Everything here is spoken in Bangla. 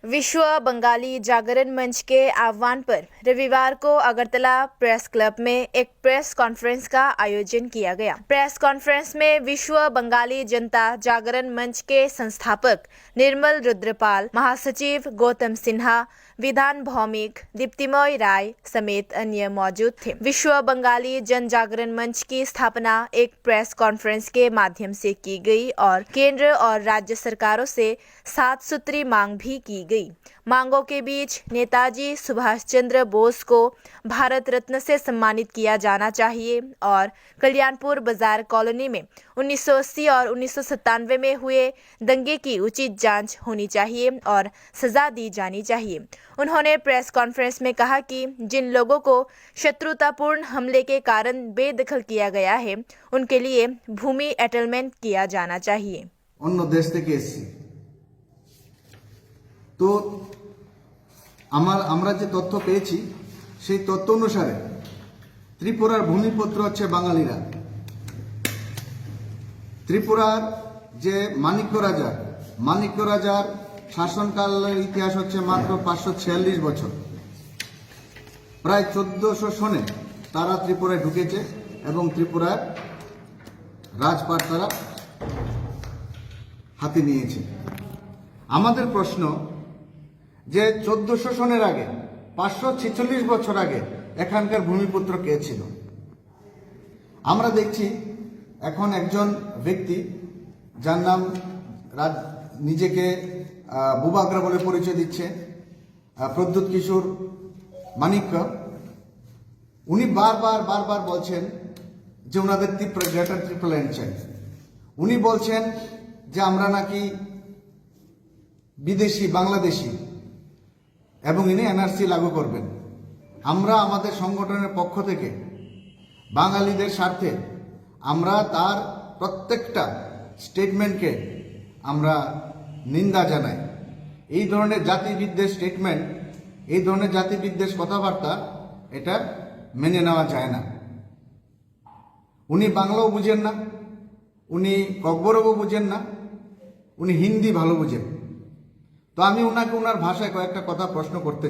विश्व बंगाली जागरण मंच के आह्वान पर रविवार को अगरतला प्रेस क्लब में एक प्रेस कॉन्फ्रेंस का आयोजन किया गया। प्रेस कॉन्फ्रेंस में विश्व बंगाली जनता जागरण मंच के संस्थापक निर्मल रुद्रपाल, महासचिव गौतम सिन्हा, विधान भौमिक दीप्तिमय राय समेत अन्य मौजूद थे। विश्व बंगाली जन जागरण मंच की स्थापना एक प्रेस कॉन्फ्रेंस के माध्यम से की गई और केंद्र और राज्य सरकारों से 7 सूत्री मांग भी की गई। मांगों के बीच नेताजी सुभाष चंद्र बोस को भारत रत्न से सम्मानित किया जाना चाहिए और कल्याणपुर बाजार कॉलोनी में 1980 और 1997 में हुए दंगे की उचित जांच होनी चाहिए और सजा दी जानी चाहिए। उन्होंने प्रेस कॉन्फ्रेंस में कहा कि जिन लोगों को शत्रुतापूर्ण हमले के कारण बेदखल किया गया है, उनके लिए भूमि एटलमेंट किया जाना चाहिए। অন্য দেশ থেকে এসেছি তো আমরা যে তথ্য পেয়েছি সেই তথ্য অনুসারে ত্রিপুরার ভূমিপুত্র হচ্ছে বাঙালিরা। ত্রিপুরার যে মাণিক্য রাজার শাসনকালের ইতিহাস হচ্ছে মাত্র 546 বছর। প্রায় 1400 সনে তারা ত্রিপুরায় ঢুকেছে এবং ত্রিপুরার রাজপাট তারা হাতে নিয়েছে। আমাদের প্রশ্ন যে 1400 সনের আগে 546 বছর আগে এখানকার ভূমিপুত্র কে ছিল? আমরা দেখছি এখন একজন ব্যক্তি যার নাম নিজেকে বুবাগ্রা বলে পরিচয় দিচ্ছে, প্রদ্যুৎ কিশোর মানিক্য, উনি বারবার বলছেন যে ওনাদের গ্রেটার ত্রিপুরাল্যান্ড চাই। উনি বলছেন যে আমরা নাকি বিদেশি বাংলাদেশি এবং ইনি এনআরসি লাগু করবেন। আমরা আমাদের সংগঠনের পক্ষ থেকে বাঙালিদের স্বার্থে আমরা তার প্রত্যেকটা স্টেটমেন্টকে আমরা নিন্দা জানাই। এই ধরনের জাতিবিদ্বেষ স্টেটমেন্ট, এই ধরনের জাতিবিদ্বেষ কথাবার্তা এটা মেনে নেওয়া যায় না। উনি বাংলাও বুঝেন না, উনি ককবরকও বুঝেন না, উনি হিন্দি ভালো বুঝেন। তো আমি ওনাকে ওনার ভাষায় কয়েকটা কথা প্রশ্ন করতে